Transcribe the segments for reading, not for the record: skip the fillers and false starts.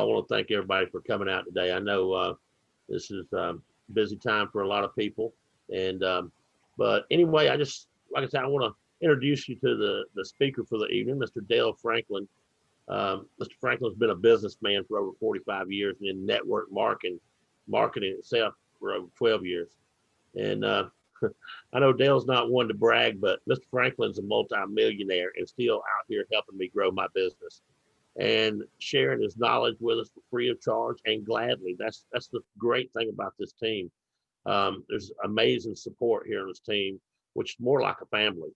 I want to thank everybody for coming out today. I know this is a busy time for a lot of people. And but anyway, like I said, I want to introduce you to the speaker for the evening, Mr. Dale Franklin. Mr. Franklin's been a businessman for over 45 years and in network marketing itself for over 12 years. And I know Dale's not one to brag, but Mr. Franklin's a multi-millionaire and still out here helping me grow my business and sharing his knowledge with us for free of charge and gladly. That's the great thing about this team. There's amazing support here on this team, which is more like a family,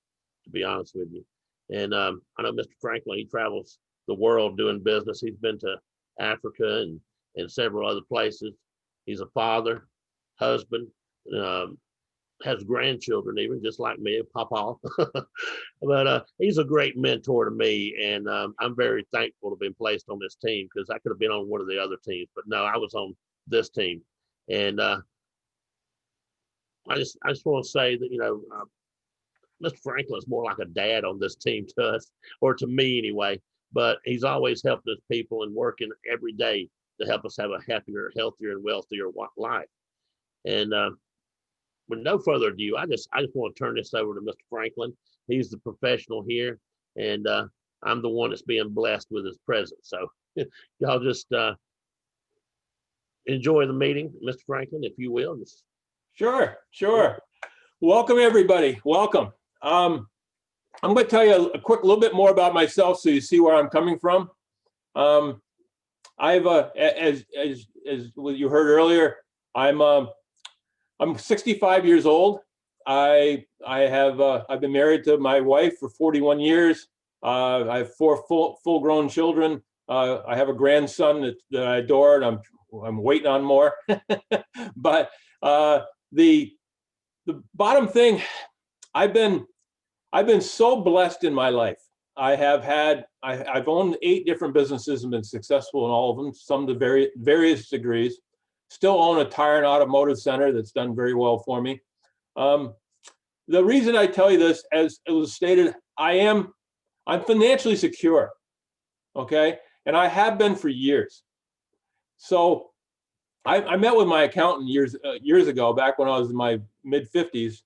to be honest with you. And I know Mr. Franklin, he travels the world doing business. He's been to Africa and several other places. He's a father, husband, has grandchildren, even just like me, Papa. But he's a great mentor to me, and I'm very thankful to have been placed on this team, because I could have been on one of the other teams, but no, I was on this team. And I just want to say that Mr. Franklin is more like a dad on this team to us, or to me anyway. But he's always helped us people and working every day to help us have a happier, healthier, and wealthier life. And with no further ado, I just want to turn this over to Mr. Franklin. He's the professional here, and I'm the one that's being blessed with his presence. So y'all just enjoy the meeting, Mr. Franklin, if you will. Sure. Welcome, everybody. Welcome. I'm going to tell you a little bit more about myself, so you see where I'm coming from. I've, as you heard earlier, I'm 65 years old. I've been married to my wife for 41 years. I have 4 full-grown children. I have a grandson that I adore, and I'm waiting on more. But the bottom thing, I've been so blessed in my life. I've owned 8 different businesses and been successful in all of them, some to various degrees. Still own a tire and automotive center that's done very well for me. The reason I tell you this, as it was stated, I'm financially secure, okay? And I have been for years. So I met with my accountant years ago, back when I was in my mid-50s,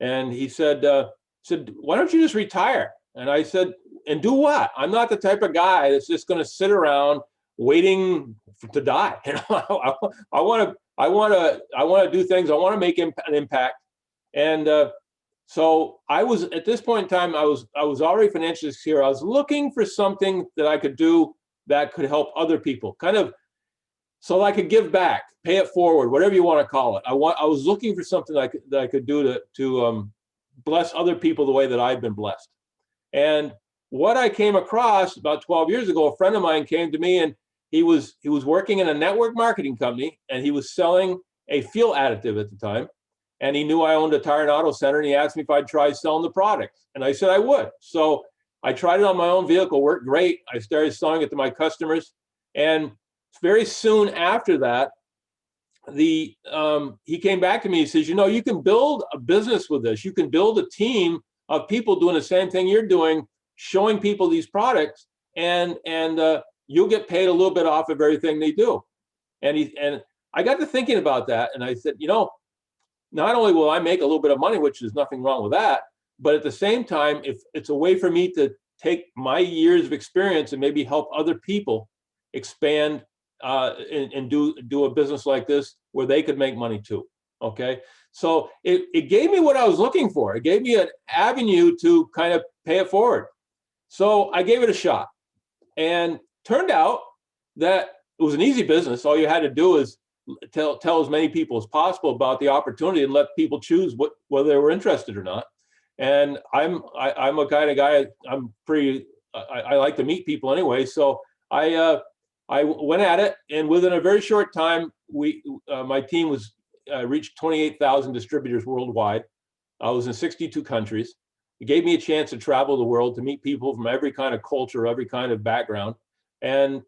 and he said, why don't you just retire? And I said, and do what? I'm not the type of guy that's just going to sit around waiting to die. I want to do things. I want to make an impact. And so I was, at this point in time, I was already financially secure. I was looking for something that I could do that could help other people, kind of, so I could give back, pay it forward, whatever you want to call it. I was looking for something that I could do to bless other people the way that I've been blessed. And what I came across about 12 years ago, a friend of mine came to me, and he was working in a network marketing company, and he was selling a fuel additive at the time. And he knew I owned a tire and auto center, and he asked me if I'd try selling the product. And I said I would. So I tried it on my own vehicle, worked great. I started selling it to my customers. And very soon after that, he came back to me. He says, you can build a business with this. You can build a team of people doing the same thing you're doing, showing people these products, and you'll get paid a little bit off of everything they do. And I got to thinking about that, and I said, not only will I make a little bit of money, which is nothing wrong with that, but at the same time, if it's a way for me to take my years of experience and maybe help other people expand and do a business like this where they could make money too. Okay, so it gave me what I was looking for. It gave me an avenue to kind of pay it forward. So I gave it a shot, and turned out that it was an easy business. All you had to do is tell as many people as possible about the opportunity and let people choose whether they were interested or not. And I'm a kind of guy, I like to meet people anyway. So I went at it, and within a very short time, my team was reached 28,000 distributors worldwide. I was in 62 countries. It gave me a chance to travel the world, to meet people from every kind of culture, every kind of background, and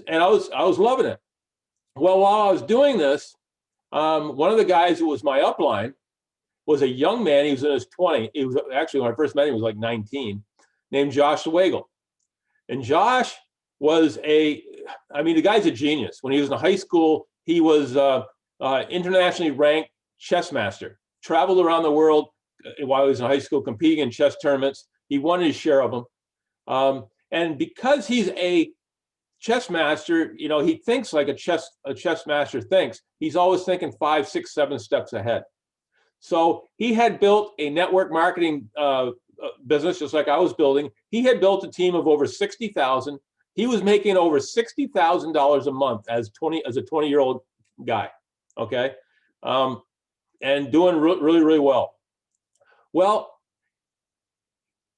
I was loving it. Well, while I was doing this, one of the guys who was my upline was a young man. He was in his 20s. He was actually, when I first met him, he was like 19, named Josh Swagel. And Josh was I mean, the guy's a genius. When he was in high school, he was internationally ranked chess master, traveled around the world while he was in high school competing in chess tournaments. He won his share of them. And because he's a chess master, you know, he thinks like a chess master thinks. He's always thinking 5, 6, 7 steps ahead. So he had built a network marketing business, just like I was building. He had built a team of over 60,000. He was making over $60,000 a month as a 20-year-old guy, okay, and doing really, really well. Well,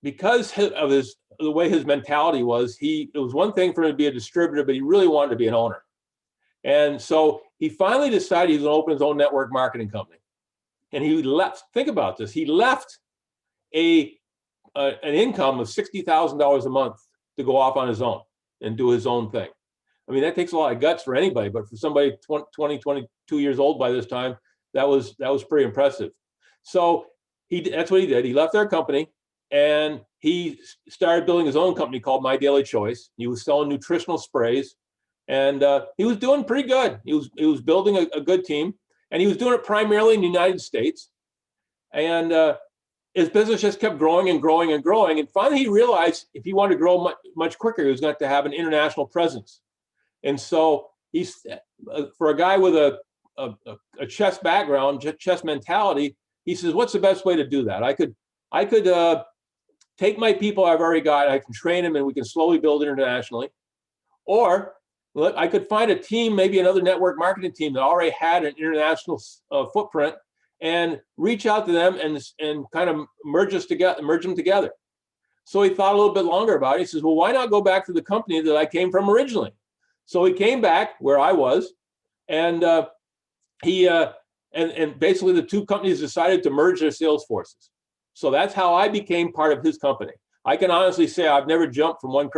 because of the way his mentality was, it was one thing for him to be a distributor, but he really wanted to be an owner. And so he finally decided he was going to open his own network marketing company. And he left, think about this, he left an income of $60,000 a month to go off on his own and do his own thing. I mean, that takes a lot of guts for anybody, but for somebody 22 years old by this time, that was pretty impressive. So that's what he did. He left our company and he started building his own company called My Daily Choice. He was selling nutritional sprays, and he was doing pretty good. He was building a good team, and he was doing it primarily in the United States. And his business just kept growing and growing and growing. And finally, he realized if he wanted to grow much quicker, he was going to have an international presence. And so he's for a guy with a chess background, chess mentality, he says, "What's the best way to do that? I could take my people I've already got, I can train them, and we can slowly build internationally. Or I could find a team, maybe another network marketing team that already had an international footprint, and reach out to them and kind of merge them together." So he thought a little bit longer about it. He says, "Well, why not go back to the company that I came from originally?" So he came back where I was, and and basically the two companies decided to merge their sales forces. So that's how I became part of his company. I can honestly say I've never jumped from one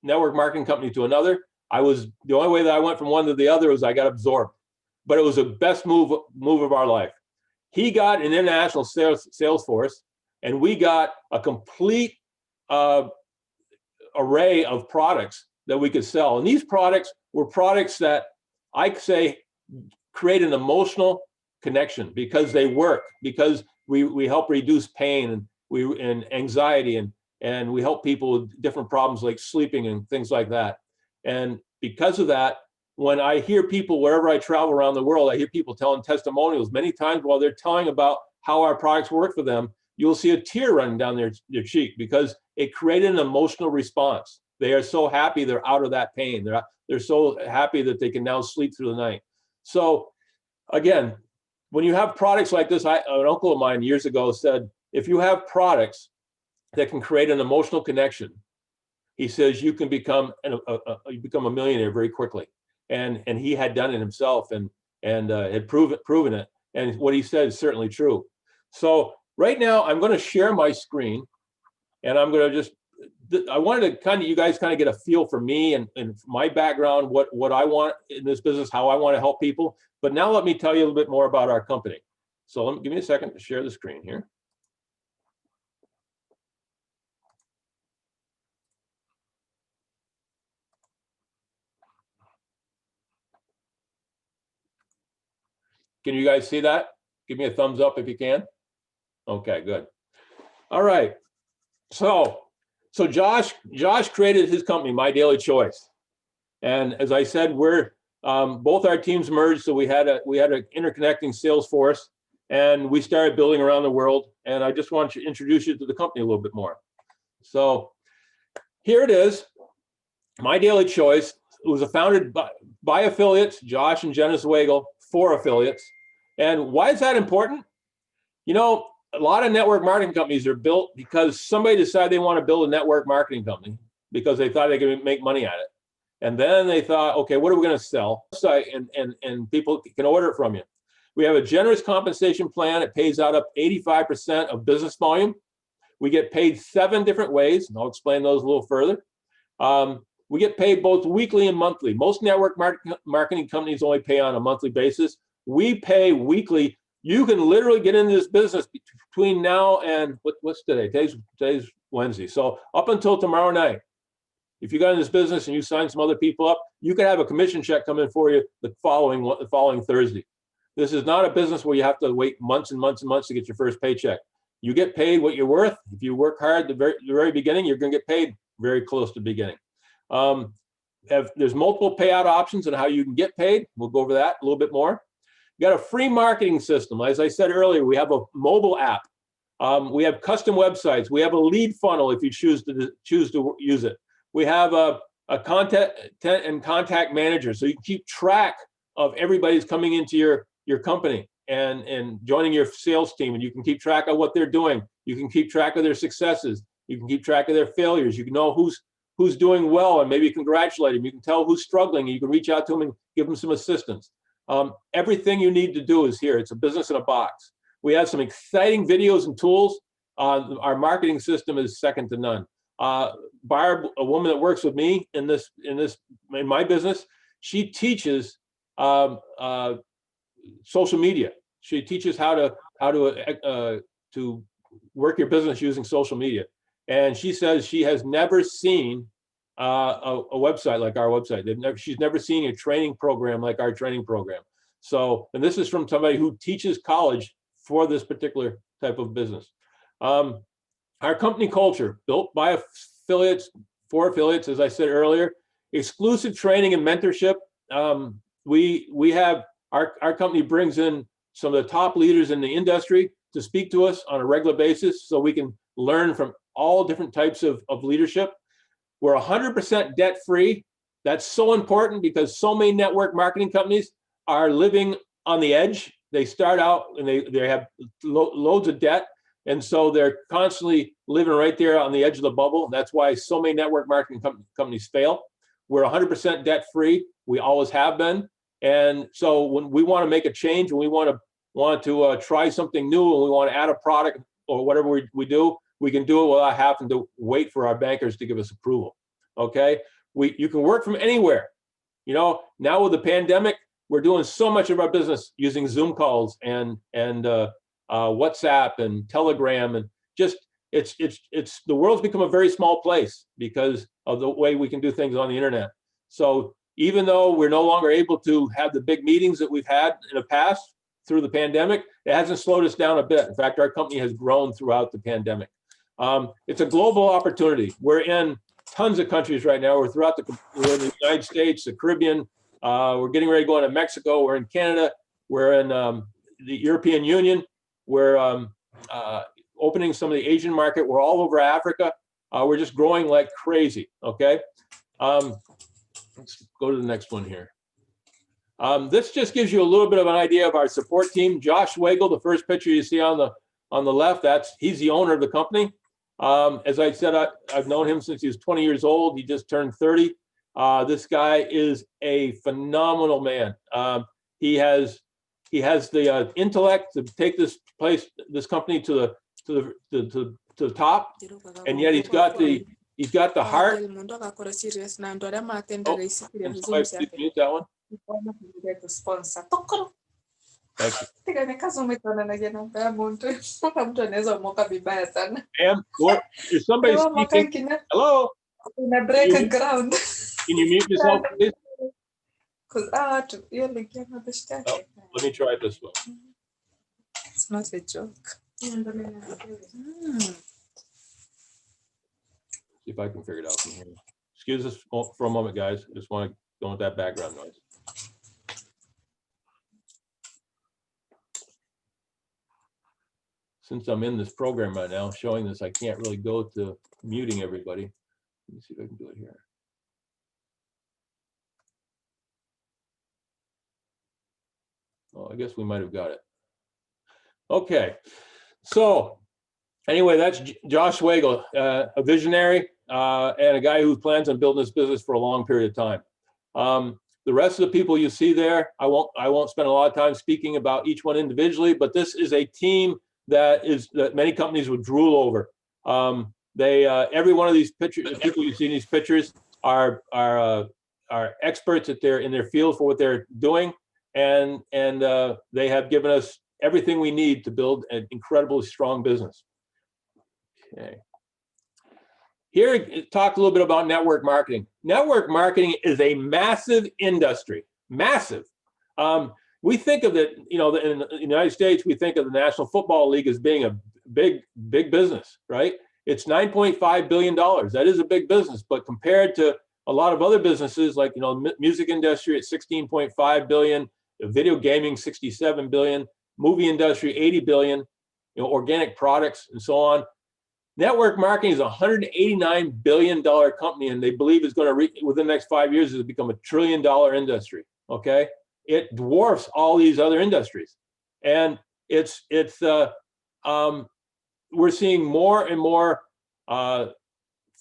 network marketing company to another. The only way that I went from one to the other was I got absorbed, but it was the best move of our life. He got an international sales force, and we got a complete array of products that we could sell. And these products were products that I say create an emotional connection because they work, because we help reduce pain and anxiety, and we help people with different problems like sleeping and things like that. And because of that, when I hear people, wherever I travel around the world, I hear people telling testimonials. Many times while they're telling about how our products work for them, you'll see a tear running down their cheek because it created an emotional response. They are so happy they're out of that pain. They're so happy that they can now sleep through the night. So again, when you have products like this, an uncle of mine years ago said, if you have products that can create an emotional connection, he says you can become a millionaire very quickly. And he had done it himself and had proven it. And what he said is certainly true. So right now I'm going to share my screen, and I'm going to I wanted to you guys kind of get a feel for me and my background, what I want in this business, how I want to help people. But now let me tell you a little bit more about our company. So give me a second to share the screen here. Can you guys see that? Give me a thumbs up if you can. Okay, good. All right. So Josh created his company, My Daily Choice. And as I said, we're both our teams merged, so we had an interconnecting sales force, and we started building around the world. And I just want to introduce you to the company a little bit more. So here it is, My Daily Choice. It was founded by affiliates, Josh and Jenna Zweigel, 4 affiliates. And why is that important? You know, a lot of network marketing companies are built because somebody decided they want to build a network marketing company because they thought they could make money at it. And then they thought, okay, what are we going to sell? And people can order it from you. We have a generous compensation plan. It pays out up 85% of business volume. We get paid 7 different ways, and I'll explain those a little further. We get paid both weekly and monthly. Most network marketing companies only pay on a monthly basis. We pay weekly. You can literally get into this business between now and what's today? Today's Wednesday. So up until tomorrow night, if you got in this business and you sign some other people up, you could have a commission check come in for you the following Thursday. This is not a business where you have to wait months and months and months to get your first paycheck. You get paid what you're worth. If you work hard at the very beginning, you're going to get paid very close to the beginning. There's multiple payout options on how you can get paid. We'll go over that a little bit more. You got a free marketing system. As I said earlier, we have a mobile app. We have custom websites. We have a lead funnel if you choose to use it. We have a content and contact manager, so you can keep track of everybody who's coming into your company and joining your sales team, and you can keep track of what they're doing. You can keep track of their successes. You can keep track of their failures. You can know who's doing well and maybe congratulate them. You can tell who's struggling, and you can reach out to them and give them some assistance. Everything you need to do is here. It's a business in a box. We have some exciting videos and tools. Our marketing system is second to none. Barb, a woman that works with me in my business, she teaches social media. She teaches how to work your business using social media. And she says she has never seen a website like our website. She's never seen a training program like our training program. So, and this is from somebody who teaches college for this particular type of business. Our company culture, built by affiliates, for affiliates, as I said earlier, exclusive training and mentorship. We have, our company brings in some of the top leaders in the industry to speak to us on a regular basis so we can learn from all different types of leadership. We're 100% debt-free. That's so important because so many network marketing companies are living on the edge. They start out and they have loads of debt. And so they're constantly living right there on the edge of the bubble. That's why so many network marketing companies fail. We're 100% debt-free. We always have been. And so when we want to make a change, and we want to try something new, and we want to add a product or whatever we do, we can do it without having to wait for our bankers to give us approval. Okay, you can work from anywhere. You know, now with the pandemic, we're doing so much of our business using Zoom calls and WhatsApp and Telegram, and just it's the world's become a very small place because of the way we can do things on the internet. So even though we're no longer able to have the big meetings that we've had in the past through the pandemic, it hasn't slowed us down a bit. In fact, our company has grown throughout the pandemic. It's a global opportunity. We're in tons of countries right now. We're in the United States, the Caribbean. We're getting ready to go into Mexico. We're in Canada. We're in the European Union. We're opening some of the Asian market. We're all over Africa. We're just growing like crazy. Okay. Let's go to the next one here. This just gives you a little bit of an idea of our support team. Josh Wagle, the first picture you see on the left, he's the owner of the company. As I said, I've known him since he was 20 years old. He just turned 30. This guy is a phenomenal man. He has the intellect to take this company to the top, and yet he's got the heart. Mute that one. Thank you. Ma'am, is somebody speaking? Hello? Can you mute yourself, please? Oh, let me try it this way. It's not a joke. See if I can figure it out from here. Excuse us for a moment, guys. I just want to go with that background noise. Since I'm in this program right now, showing this, I can't really go to muting everybody. Let me see if I can do it here. Oh, I guess we might have got it. Okay. So anyway, that's Josh Wagle, a visionary and a guy who plans on building this business for a long period of time. The rest of the people you see there, I won't spend a lot of time speaking about each one individually, but this is a team that many companies would drool over. Every one of these pictures, the people you see in these pictures are experts in their field for what they're doing, and they have given us everything we need to build an incredibly strong business. Okay. Here, talk a little bit about network marketing. Network marketing is a massive industry, massive. We think of it, you know, in the United States, we think of the National Football League as being a big business, right? It's $9.5 billion. That is a big business, but compared to a lot of other businesses, like, you know, music industry at 16.5 billion, video gaming 67 billion, movie industry 80 billion, you know, organic products and so on. Network marketing is a $189 billion company, and they believe it's going to within the next 5 years it'll become $1 trillion industry. Okay, it dwarfs all these other industries, and we're seeing more and more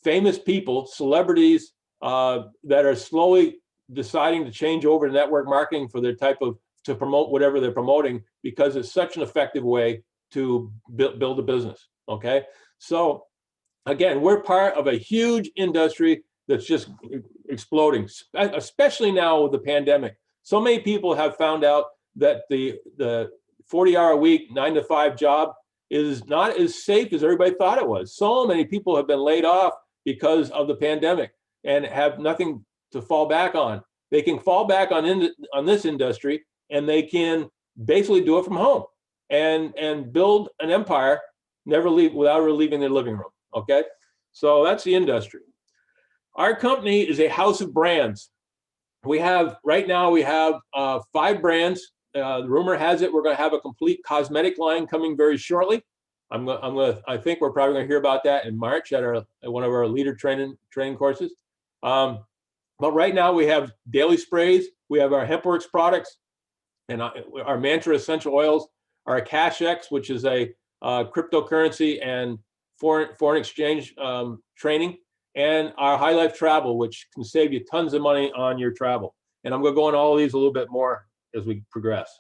famous people, celebrities that are slowly deciding to change over to network marketing for their to promote whatever they're promoting, because it's such an effective way to build a business. Okay, so again, we're part of a huge industry that's just exploding, especially now with the pandemic. So many people have found out that the 40-hour-a-week, 9-to-5 job is not as safe as everybody thought it was. So many people have been laid off because of the pandemic and have nothing to fall back on. They can fall back on this industry, and they can basically do it from home and build an empire, without leaving their living room. Okay, so that's the industry. Our company is a house of brands. Right now we have 5 brands. The rumor has it we're going to have a complete cosmetic line coming very shortly. I think we're probably going to hear about that in March at one of our leader training courses. But right now we have daily sprays, we have our HempWorks products, and our Mantra essential oils, our CashX, which is a cryptocurrency and foreign exchange training, and our High Life Travel, which can save you tons of money on your travel. And I'm going to go into all of these a little bit more as we progress.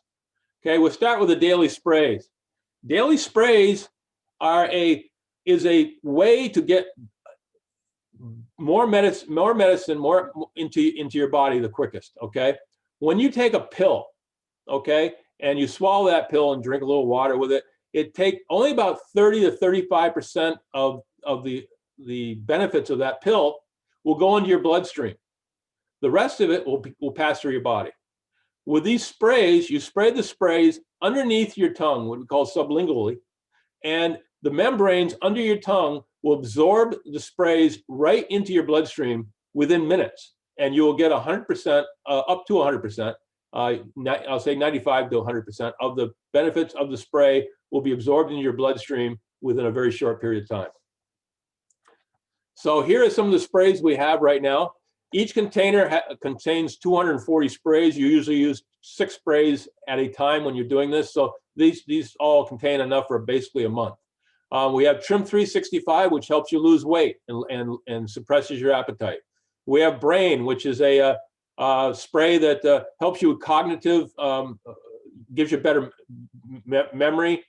Okay, we'll start with the daily sprays. Daily sprays is a way to get more medicine into your body the quickest. Okay, when you take a pill, okay, and you swallow that pill and drink a little water with it, it takes only about 30 to 35% of the benefits of that pill will go into your bloodstream. The rest of it will pass through your body. With these sprays, you spray the sprays underneath your tongue, what we call sublingually, and the membranes under your tongue will absorb the sprays right into your bloodstream within minutes, and you will get 100%, up to 100%, I'll say 95 to 100% of the benefits of the spray will be absorbed into your bloodstream within a very short period of time. So here are some of the sprays we have right now. Each container contains 240 sprays. You usually use 6 sprays at a time when you're doing this. So these all contain enough for basically a month. We have Trim 365, which helps you lose weight and suppresses your appetite. We have Brain, which is a spray that helps you with cognitive, gives you better memory,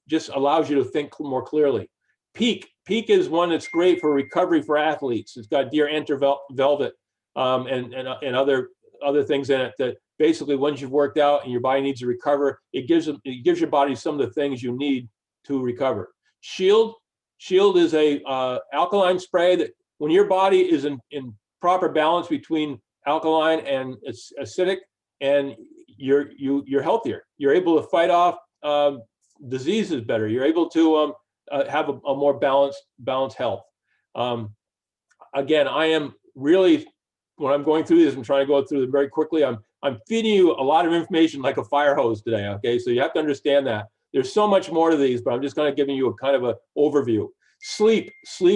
just allows you to think more clearly. Peak is one that's great for recovery for athletes. It's got deer enter velvet and other things in it that basically once you've worked out and your body needs to recover, it gives your body some of the things you need to recover. Shield is a alkaline spray that when your body is in proper balance between alkaline and acidic, and you're healthier. You're able to fight off diseases better. You're able to have a more balanced health. Again, I am really, when I'm going through this, I'm trying to go through them very quickly. I'm feeding you a lot of information like a fire hose today. Okay, so you have to understand that there's so much more to these, but I'm just kind of giving you a kind of an overview. Sleep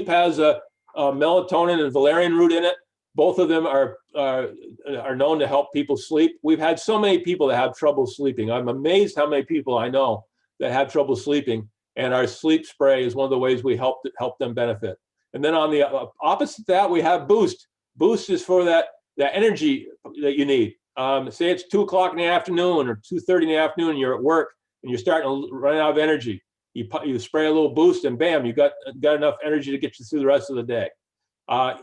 has a melatonin and valerian root in it. Both of them are known to help people sleep. We've had so many people that have trouble sleeping. I'm amazed how many people I know that have trouble sleeping, and our sleep spray is one of the ways we help them benefit. And then on the opposite of that, we have Boost. Boost is for that energy that you need. Say it's 2 o'clock in the afternoon or 2:30 in the afternoon, and you're at work and you're starting to run out of energy. You spray a little Boost, and bam, you got enough energy to get you through the rest of the day.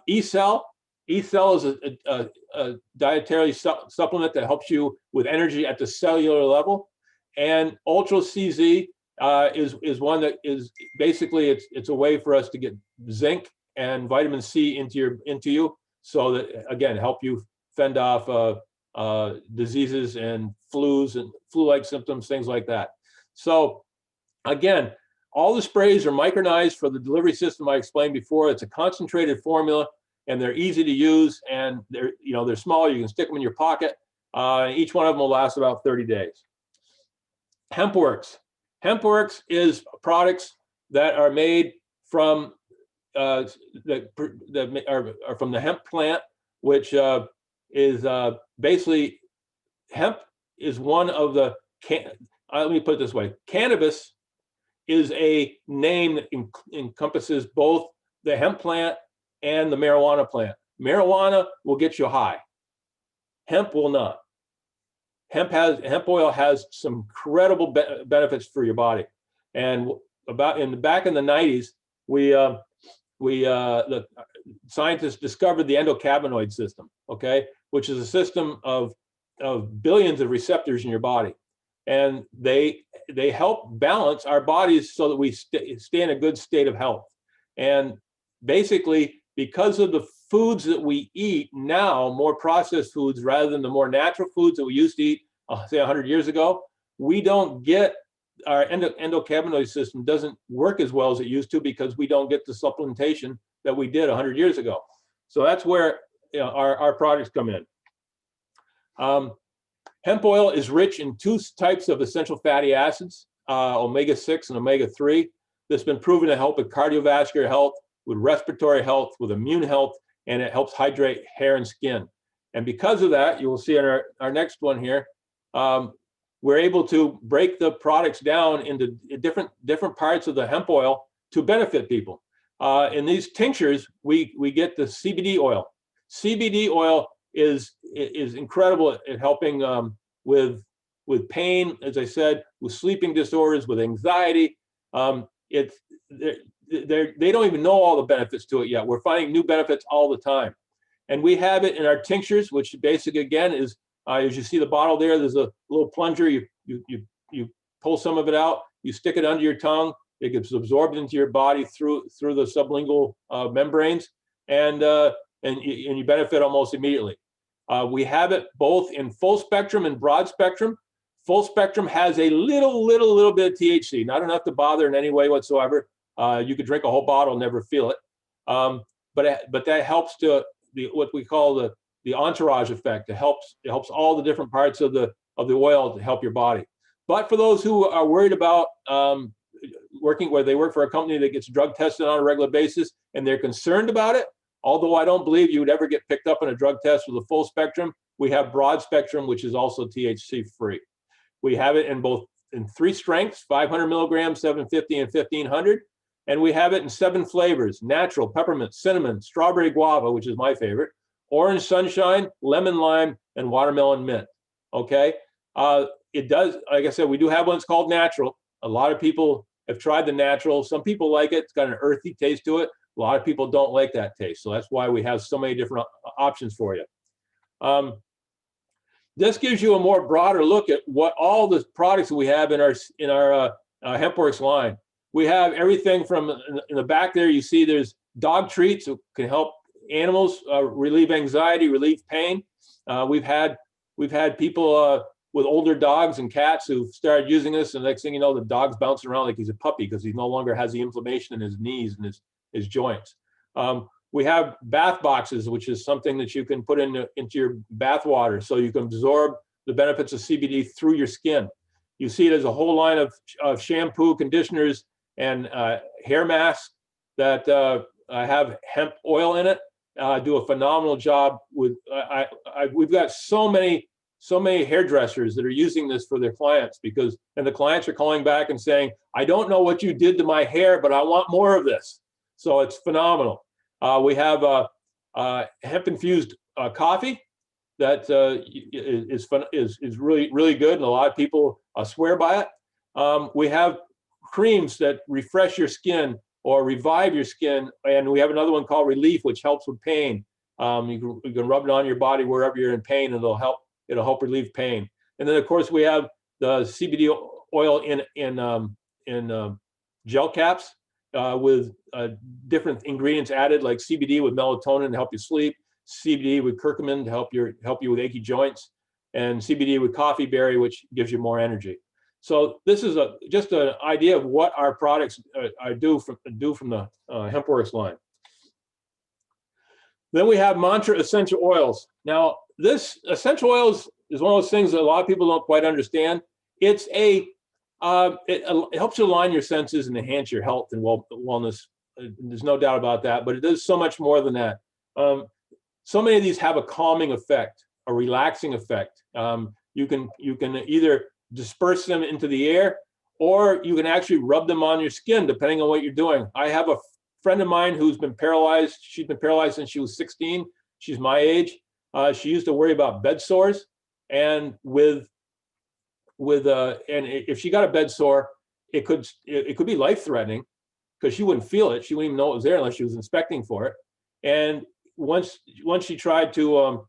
E-Cell is a dietary supplement that helps you with energy at the cellular level. And Ultra CZ is one that is basically it's a way for us to get zinc and vitamin C into you, so that again help you fend off diseases and flus and flu-like symptoms, things like that. So again, all the sprays are micronized for the delivery system I explained before. It's a concentrated formula, and they're easy to use, and they're small. You can stick them in your pocket. Each one of them will last about 30 days. HempWorks. HempWorks is products that are made from that are from the hemp plant, which is basically hemp is one of the let me put it this way: cannabis is a name that encompasses both the hemp plant and the marijuana plant. Marijuana will get you high. Hemp will not. Hemp oil has some incredible benefits for your body. And back in the 90s, the scientists discovered the endocannabinoid system, okay, which is a system of billions of receptors in your body. And they help balance our bodies so that we stay in a good state of health. And basically, because of the foods that we eat now, more processed foods rather than the more natural foods that we used to eat, say 100 years ago, we don't get our endocannabinoid system doesn't work as well as it used to, because we don't get the supplementation that we did 100 years ago. So that's where our products come in. Hemp oil is rich in 2 types of essential fatty acids, omega-6 and omega-3. That's been proven to help with cardiovascular health, with respiratory health, with immune health, and it helps hydrate hair and skin. And because of that, you will see in our next one here, we're able to break the products down into different parts of the hemp oil to benefit people. In these tinctures, we get the CBD oil. CBD oil is incredible at helping with pain, as I said, with sleeping disorders, with anxiety. They don't even know all the benefits to it yet. We're finding new benefits all the time. And we have it in our tinctures, which basically, again, is, as you see the bottle there, there's a little plunger. You pull some of it out, you stick it under your tongue, it gets absorbed into your body through the sublingual membranes, and you benefit almost immediately. We have it both in full spectrum and broad spectrum. Full spectrum has a little bit of THC, not enough to bother in any way whatsoever. You could drink a whole bottle and never feel it. But that helps to what we call the entourage effect. It helps all the different parts of the oil to help your body. But for those who are worried about where they work for a company that gets drug tested on a regular basis and they're concerned about it, although I don't believe you would ever get picked up in a drug test with a full spectrum, we have broad spectrum, which is also THC free. We have it in 3 strengths, 500 milligrams, 750, and 1500. And we have it in 7 flavors: natural, peppermint, cinnamon, strawberry guava, which is my favorite, orange sunshine, lemon lime, and watermelon mint. Okay. It does, like I said, we do have one that's called natural. A lot of people have tried the natural. Some people like it. It's got an earthy taste to it. A lot of people don't like that taste. So that's why we have so many different options for you. This gives you a more broader look at what all the products that we have in our HempWorks line. We have everything from, in the back there, you see there's dog treats that can help animals relieve anxiety, relieve pain. We've had people with older dogs and cats who've started using this, and the next thing you know, the dog's bouncing around like he's a puppy because he no longer has the inflammation in his knees and his joints. We have bath boxes, which is something that you can put into your bath water so you can absorb the benefits of CBD through your skin. You see there's a whole line of shampoo, conditioners, and hair masks that have hemp oil in it. Do a phenomenal job with. We've got so many hairdressers that are using this for their clients, and the clients are calling back and saying, "I don't know what you did to my hair, but I want more of this." So it's phenomenal. We have hemp infused coffee that is really good, and a lot of people swear by it. We have creams that refresh your skin or revive your skin, and we have another one called Relief, which helps with pain. You can rub it on your body wherever you're in pain, and it'll help relieve pain. And then of course we have the CBD oil gel caps with different ingredients added, like CBD with melatonin to help you sleep, CBD with curcumin to help you with achy joints, and CBD with coffee berry, which gives you more energy. So this is just an idea of what our products do from the HempWorks line. Then we have Mantra essential oils. Now, this essential oils is one of those things that a lot of people don't quite understand. It's it helps you align your senses and enhance your health and wellness. There's no doubt about that, but it does so much more than that. So many of these have a calming effect, a relaxing effect. You can either disperse them into the air, or you can actually rub them on your skin, depending on what you're doing. I have a friend of mine who's been paralyzed. She's been paralyzed since she was 16. She's my age. She used to worry about bed sores, and and if she got a bed sore, it could be life-threatening because she wouldn't feel it. She wouldn't even know it was there unless she was inspecting for it. And once she tried to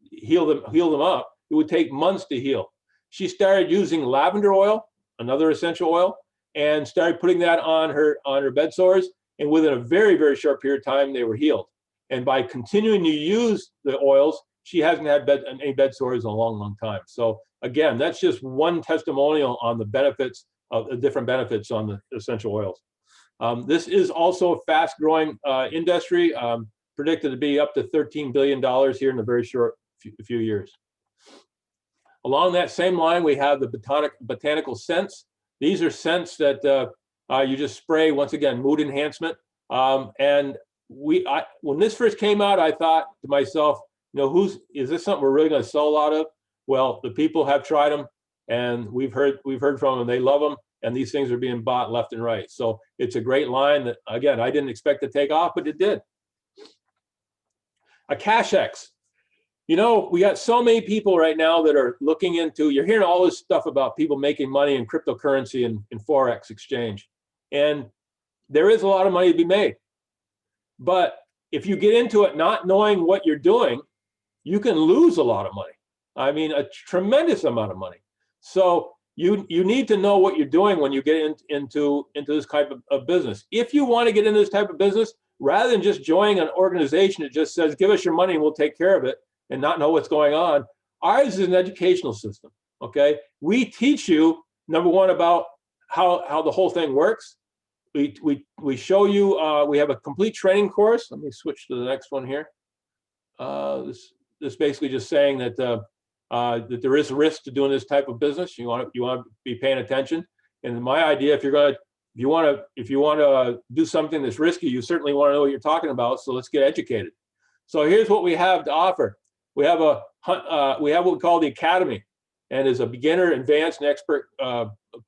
heal them up, it would take months to heal. She started using lavender oil, another essential oil, and started putting that on her bed sores. And within a very, very short period of time, they were healed. And by continuing to use the oils, she hasn't had any bed sores in a long, long time. So again, that's just one testimonial on the benefits of the different benefits on the essential oils. This is also a fast-growing industry, predicted to be up to $13 billion here in a very short few years. Along that same line, we have the botanical scents. These are scents that you just spray, once again, mood enhancement. And when this first came out, I thought to myself, is this something we're really going to sell a lot of? Well, the people have tried them, and we've heard from them. They love them, and these things are being bought left and right. So it's a great line that, again, I didn't expect to take off, but it did. A Cash-X. We got so many people right now that are looking into, you're hearing all this stuff about people making money in cryptocurrency and Forex exchange. And there is a lot of money to be made. But if you get into it not knowing what you're doing, you can lose a lot of money. I mean, a tremendous amount of money. So you need to know what you're doing when you get into this type of business. If you want to get into this type of business, rather than just joining an organization that just says, give us your money and we'll take care of it, and not know what's going on, ours is an educational system, okay? We teach you, number one, about how the whole thing works. We show you, we have a complete training course. Let me switch to the next one here. This basically just saying that that there is a risk to doing this type of business. You want to be paying attention. And my idea, if you want to do something that's risky, you certainly want to know what you're talking about. So let's get educated. So here's what we have to offer. We have what we call the Academy, and is a beginner, advanced, and expert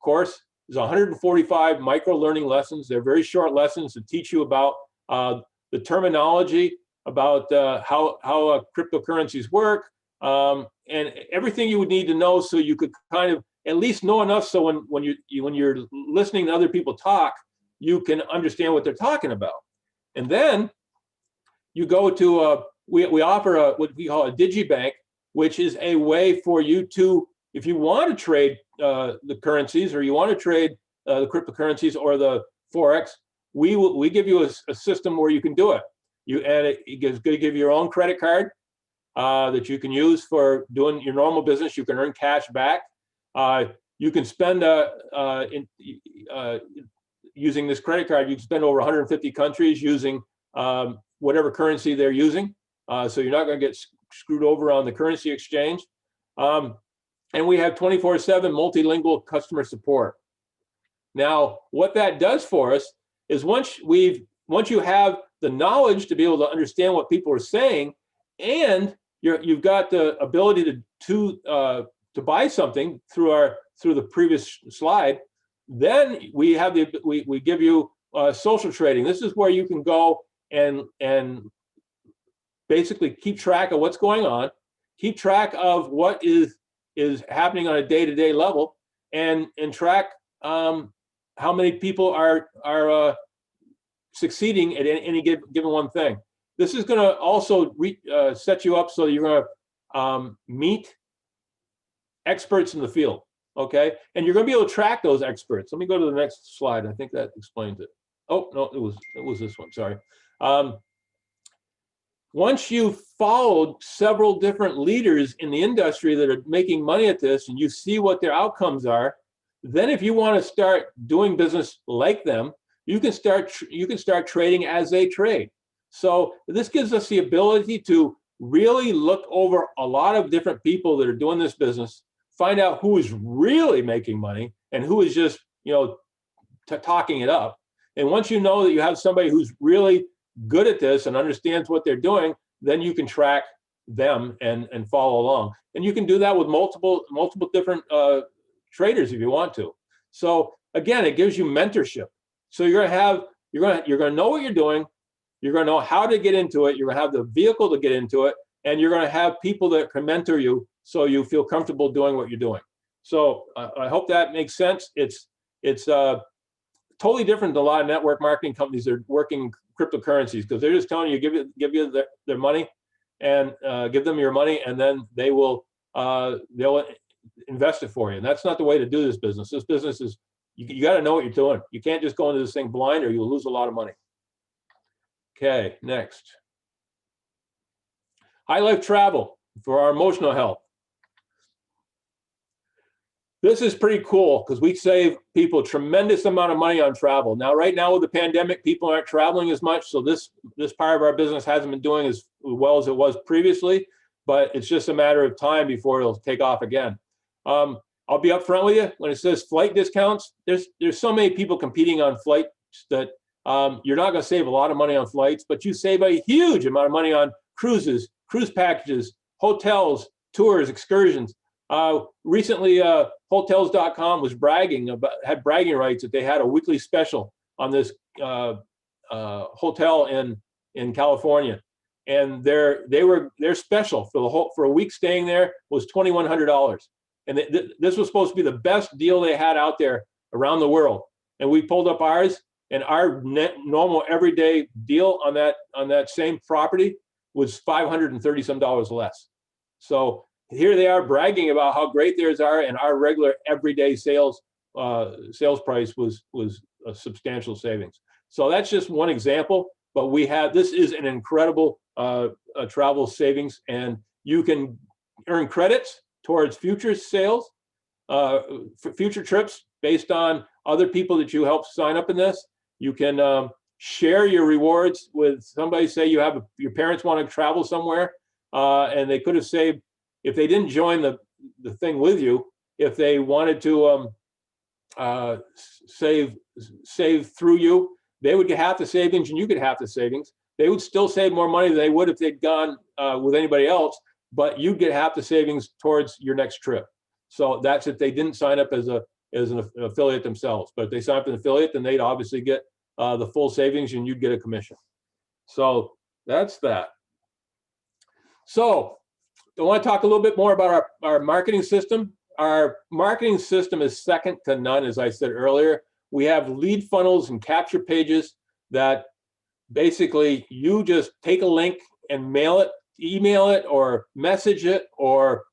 course. There's 145 micro learning lessons. They're very short lessons to teach you about the terminology, about how cryptocurrencies work, and everything you would need to know, so you could kind of at least know enough so when you're listening to other people talk, you can understand what they're talking about. And then you go to we offer what we call a digibank, which is a way for you to, if you want to trade the currencies, or you want to trade the cryptocurrencies or the Forex, we give you a system where you can do it. It going to give you your own credit card that you can use for doing your normal business. You can earn cash back. You can spend using this credit card. You can spend over 150 countries using whatever currency they're using. So you're not going to get screwed over on the currency exchange. And we have 24/7 multilingual customer support. Now, what that does for us is once you have the knowledge to be able to understand what people are saying, and you've got the ability to buy something through the previous slide, then we give you social trading. This is where you can go and basically keep track of what's going on, keep track of what is happening on a day-to-day level, and track how many people are succeeding at any given one thing. This is going to also set you up so you're going to meet experts in the field. okay? And you're going to be able to track those experts. Let me go to the next slide. I think that explains it. Oh, no, it was this one, sorry. Once you've followed several different leaders in the industry that are making money at this and you see what their outcomes are, then if you want to start doing business like them, you can start trading as they trade. So this gives us the ability to really look over a lot of different people that are doing this business, find out who is really making money and who is just, talking it up. And once you know that you have somebody who's really good at this and understands what they're doing, then you can track them and follow along. And you can do that with multiple different traders if you want to. So again, it gives you mentorship. So you're gonna know what you're doing. You're gonna know how to get into it. You're gonna have the vehicle to get into it, and you're gonna have people that can mentor you, so you feel comfortable doing what you're doing. So I hope that makes sense. It's totally different than a lot of network marketing companies that are working cryptocurrencies, because they're just telling you, give you their money and give them your money, and then they'll invest it for you. And that's not the way to do this business. This business is, you got to know what you're doing. You can't just go into this thing blind or you'll lose a lot of money. Okay, next. High Life Travel for our emotional health. This is pretty cool because we save people a tremendous amount of money on travel. Now, right now with the pandemic, people aren't traveling as much. So this part of our business hasn't been doing as well as it was previously, but it's just a matter of time before it'll take off again. I'll be upfront with you. When it says flight discounts, there's so many people competing on flights that you're not going to save a lot of money on flights, but you save a huge amount of money on cruises, cruise packages, hotels, tours, excursions. Recently, Hotels.com was had bragging rights that they had a weekly special on this hotel in California, and their special for a week staying there was $2,100, and this was supposed to be the best deal they had out there around the world. And we pulled up ours, and our normal everyday deal on that same property was $530 some less. So here they are bragging about how great theirs are, and our regular everyday sales price was a substantial savings. So that's just one example, but this is an incredible travel savings, and you can earn credits towards future sales, future trips based on other people that you help sign up in this. You can share your rewards with somebody. Say your parents want to travel somewhere, and they could have saved, if they didn't join the thing with you, if they wanted to save through you, they would get half the savings and you get half the savings. They would still save more money than they would if they'd gone with anybody else, but you'd get half the savings towards your next trip. So that's if they didn't sign up as an affiliate themselves. But if they sign up as an affiliate, then they'd obviously get the full savings and you'd get a commission. So that's that. So I want to talk a little bit more about our marketing system. Our marketing system is second to none, as I said earlier. We have lead funnels and capture pages that basically you just take a link and mail it, email it, or message it, or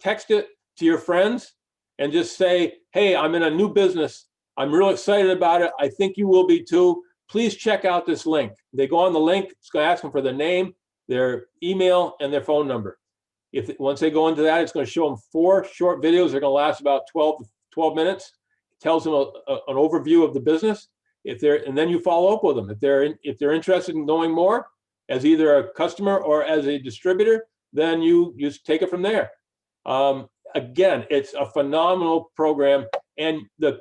text it to your friends and just say, hey, I'm in a new business. I'm real excited about it. I think you will be too. Please check out this link. They go on the link. It's going to ask them for their name, their email, and their phone number. Once they go into that, it's going to show them 4 short videos. They're going to last about 12 minutes. It tells them an overview of the business. And then you follow up with them. If they're interested in knowing more as either a customer or as a distributor, then you just take it from there. Again, it's a phenomenal program. And the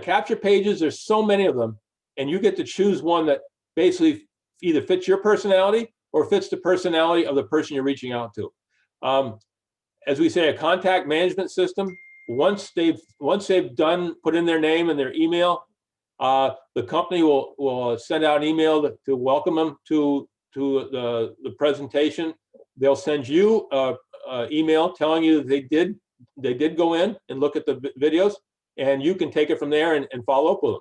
capture pages, there's so many of them, and you get to choose one that basically either fits your personality or fits the personality of the person you're reaching out to. As we say, a contact management system. Once they've put in their name and their email, the company will send out an email to welcome them to the presentation. They'll send you an email telling you that they did go in and look at the videos, and you can take it from there and follow up with them.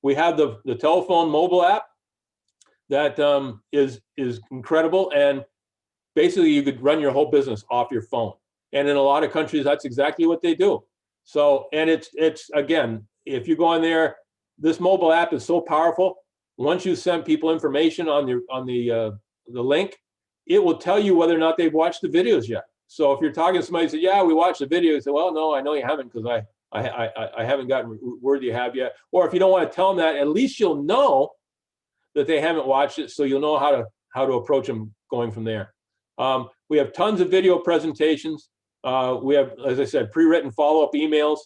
We have the telephone mobile app that is incredible, and basically you could run your whole business off your phone. And in a lot of countries, that's exactly what they do. So, and it's again, if you go in there, this mobile app is so powerful. Once you send people information on the link, it will tell you whether or not they've watched the videos yet. So if you're talking to somebody, say, yeah, we watched the video, you say, well, no, I know you haven't, because I haven't gotten word you have yet. Or if you don't want to tell them that, at least you'll know that they haven't watched it, so you'll know how to approach them going from there. We have tons of video presentations. We have, as I said, pre-written follow-up emails.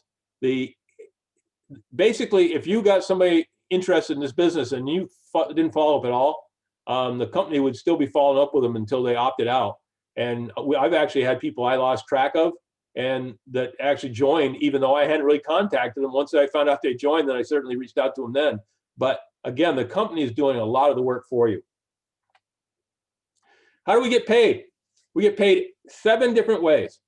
Basically, if you got somebody interested in this business and you didn't follow up at all, the company would still be following up with them until they opted out. And I've actually had people I lost track of and that actually joined, even though I hadn't really contacted them. Once I found out they joined, then I certainly reached out to them then. But again, the company is doing a lot of the work for you. How do we get paid? We get paid 7 different ways.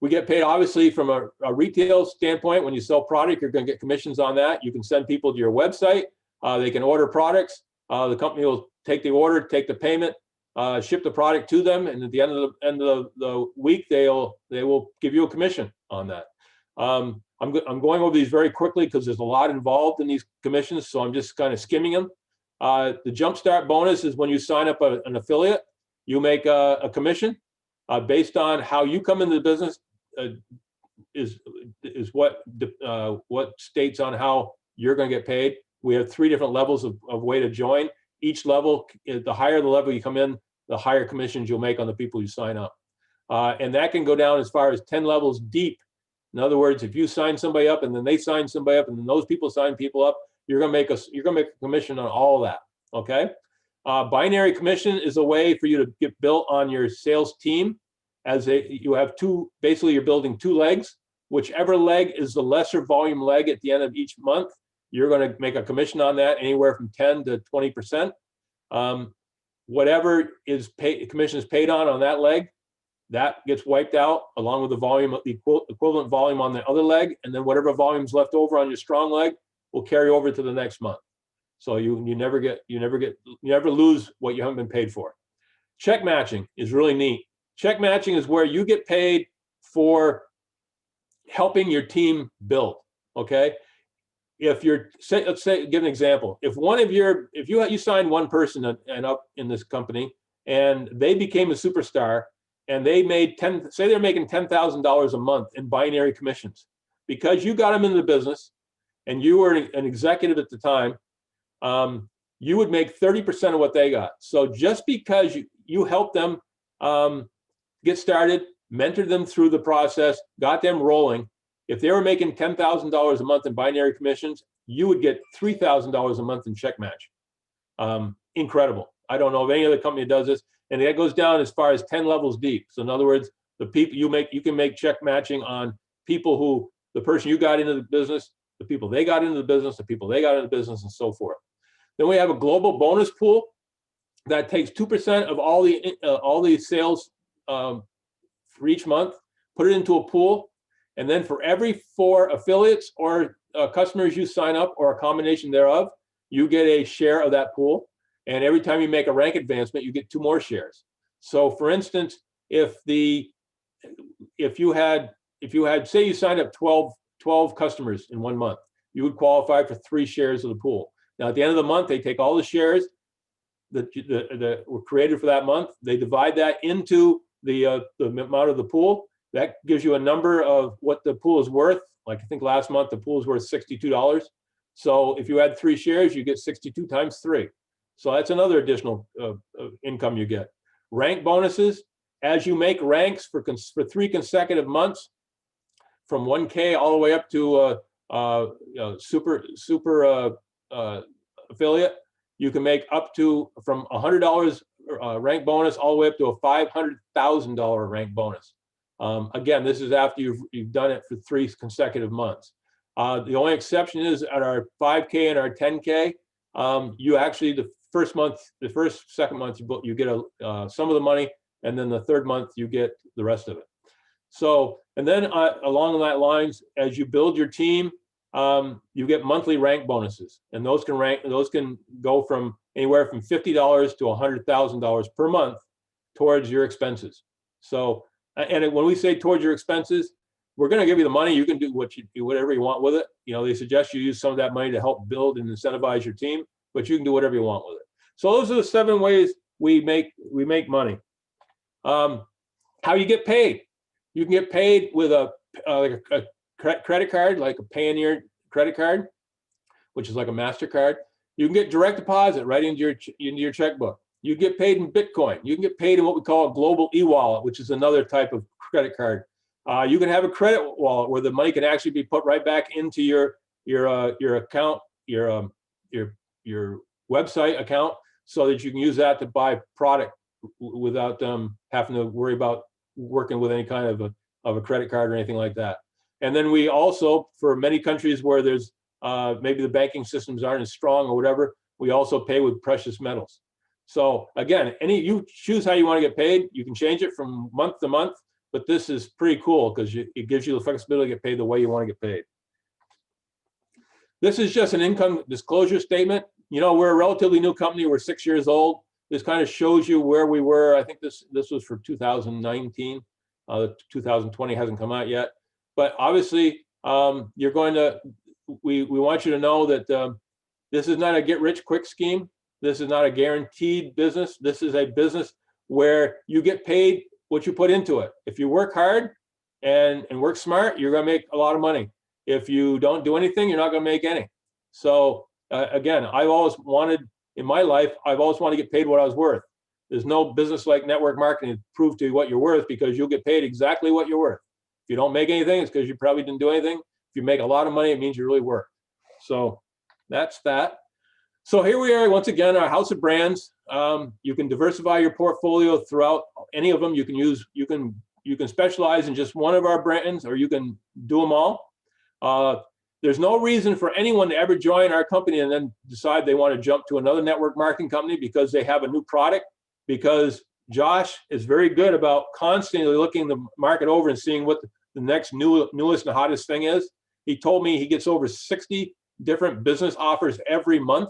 We get paid, obviously, from a retail standpoint. When you sell product, you're going to get commissions on that. You can send people to your website. They can order products. The company will take the order, take the payment, ship the product to them, and at the end of the week, they will give you a commission on that. I'm going over these very quickly because there's a lot involved in these commissions, so I'm just kind of skimming them. The Jumpstart bonus is when you sign up an affiliate, you make a commission based on how you come into the business. Is what states on how you're going to get paid. We have 3 different levels of way to join. Each level, the higher the level you come in, the higher commissions you'll make on the people you sign up. And that can go down as far as 10 levels deep. In other words, if you sign somebody up and then they sign somebody up and then those people sign people up, you're going to make a commission on all of that. Okay. Binary commission is a way for you to get built on your sales team. You have 2, basically you're building 2 legs. Whichever leg is the lesser volume leg at the end of each month, you're going to make a commission on that, anywhere from 10 to 20%. Whatever commission is paid on that leg, that gets wiped out along with the volume, the equivalent volume on the other leg, and then whatever volume's left over on your strong leg will carry over to the next month. So you never lose what you haven't been paid for. Check matching is really neat. Check matching is where you get paid for helping your team build. Okay, let's say, give an example. If you signed one person and up in this company and they became a superstar and they made say they're making $10,000 a month in binary commissions because you got them into the business and you were an executive at the time, you would make 30% of what they got. So just because you helped them get started, mentored them through the process, got them rolling. If they were making $10,000 a month in binary commissions, you would get $3,000 a month in check match. Incredible. I don't know of any other company that does this. And that goes down as far as 10 levels deep. So in other words, the people you can make check matching on people the person you got into the business, the people they got into the business, the people they got into the business, and so forth. Then we have a global bonus pool that takes 2% of all the sales for each month, put it into a pool, and then for every 4 affiliates or customers you sign up or a combination thereof, you get a share of that pool. And every time you make a rank advancement, you get 2 more shares. So for instance, if you had say you signed up 12 customers in 1 month, you would qualify for 3 shares of the pool. Now at the end of the month, they take all the shares that were created for that month, they divide that into the amount of the pool. That gives you a number of what the pool is worth. Like I think last month the pool is worth $62. So if you had 3 shares, you get 62 times 3. So that's another additional income you get. Rank bonuses, as you make ranks for 3 consecutive months, from 1K all the way up to super affiliate, you can make up to from $100 rank bonus all the way up to a $500,000 rank bonus. Again, this is after you've done it for 3 consecutive months. The only exception is at our 5K and our 10K, you actually second month you get some of the money, and then the 3rd month you get the rest of it. So, and then along that lines, as you build your team, you get monthly rank bonuses, and those can go from anywhere from $50 to $100,000 per month towards your expenses. So And when we say towards your expenses, we're going to give you the money. You can do whatever you want with it. You know, they suggest you use some of that money to help build and incentivize your team, but you can do whatever you want with it. So those are the 7 ways we make money. How you get paid? You can get paid with like a credit card, like a Payoneer credit card, which is like a MasterCard. You can get direct deposit right into your checkbook. You get paid in Bitcoin. You can get paid in what we call a global e-wallet, which is another type of credit card. You can have a credit wallet where the money can actually be put right back into your account, your website account, so that you can use that to buy product without having to worry about working with any kind of a credit card or anything like that. And then we also, for many countries where there's maybe the banking systems aren't as strong or whatever, we also pay with precious metals. So again, you choose how you want to get paid. You can change it from month to month, but this is pretty cool because it gives you the flexibility to get paid the way you want to get paid. This is just an income disclosure statement. You know, we're a relatively new company. We're 6 years old. This kind of shows you where we were. I think this was for 2019. 2020 hasn't come out yet. But obviously, we want you to know that this is not a get-rich-quick scheme. This is not a guaranteed business. This is a business where you get paid what you put into it. If you work hard and work smart, you're going to make a lot of money. If you don't do anything, you're not going to make any. So again, I've always wanted, in my life, I've always wanted to get paid what I was worth. There's no business like network marketing to prove to you what you're worth, because you'll get paid exactly what you're worth. If you don't make anything, it's because you probably didn't do anything. If you make a lot of money, it means you really work. So that's that. So here we are, once again, our house of brands. You can diversify your portfolio throughout any of them. You can specialize in just one of our brands, or you can do them all. There's no reason for anyone to ever join our company and then decide they want to jump to another network marketing company because they have a new product, because Josh is very good about constantly looking the market over and seeing what the next newest and hottest thing is. He told me he gets over 60 different business offers every month.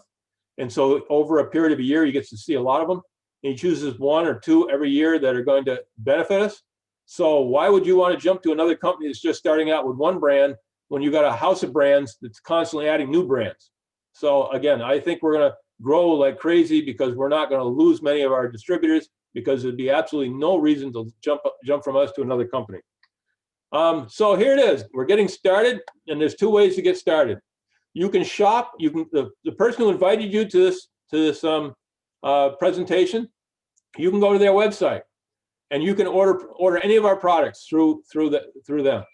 And so over a period of a year, he gets to see a lot of them. And he chooses 1 or 2 every year that are going to benefit us. So why would you want to jump to another company that's just starting out with one brand when you got a house of brands that's constantly adding new brands? So again, I think we're going to grow like crazy because we're not going to lose many of our distributors, because there'd be absolutely no reason to jump from us to another company. So here it is. We're getting started, and there's 2 ways to get started. You can shop. You can the person who invited you to this presentation, you can go to their website, and you can order any of our products through them.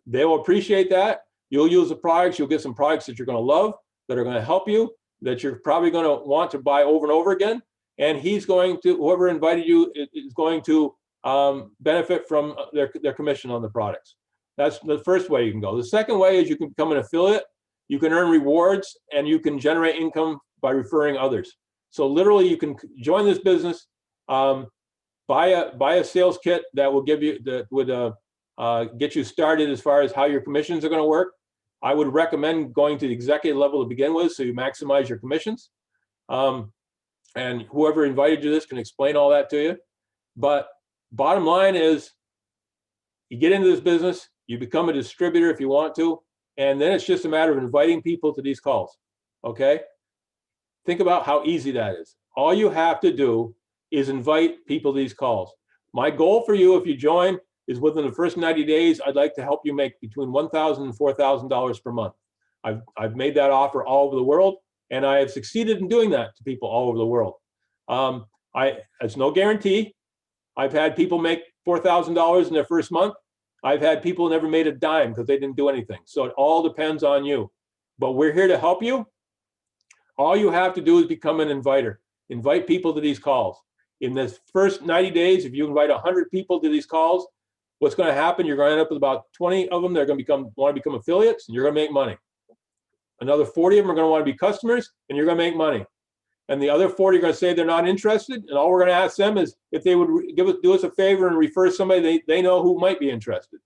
They will appreciate that. You'll use the products. You'll get some products that you're going to love, that are going to help you, that you're probably going to want to buy over and over again. And whoever invited you is going to benefit from their commission on the products. That's the first way you can go. The second way is you can become an affiliate. You can earn rewards, and you can generate income by referring others. So literally, you can join this business, buy a sales kit that will get you started as far as how your commissions are going to work. I would recommend going to the executive level to begin with, so you maximize your commissions. And whoever invited you to this can explain all that to you. But bottom line is, you get into this business, you become a distributor if you want to, and then it's just a matter of inviting people to these calls, okay? Think about how easy that is. All you have to do is invite people to these calls. My goal for you, if you join, is within the first 90 days, I'd like to help you make between $1,000 and $4,000 per month. I've made that offer all over the world, and I have succeeded in doing that to people all over the world. It's no guarantee. I've had people make $4,000 in their first month. I've had people never made a dime because they didn't do anything. So it all depends on you. But we're here to help you. All you have to do is become an inviter. Invite people to these calls. In the first 90 days, if you invite 100 people to these calls, what's going to happen? You're going to end up with about 20 of them that are going to want to become affiliates, and you're going to make money. Another 40 of them are going to want to be customers, and you're going to make money. And the other 40 are going to say they're not interested, and all we're going to ask them is if they would do us a favor and refer somebody they know who might be interested.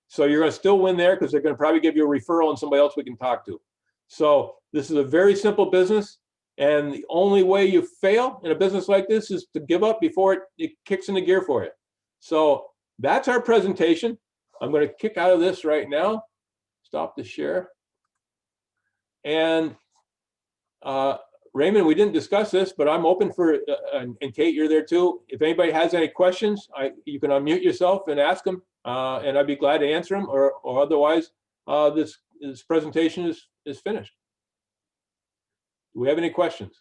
So you're going to still win there, because they're going to probably give you a referral and somebody else we can talk to. So this is a very simple business, and the only way you fail in a business like this is to give up before it kicks into gear for you. So that's our presentation. I'm going to kick out of this right now. Stop the share. And Raymond, we didn't discuss this, but I'm open for, and Kate, you're there too. If anybody has any questions, you can unmute yourself and ask them, and I'd be glad to answer them, or otherwise, this presentation is finished. Do we have any questions?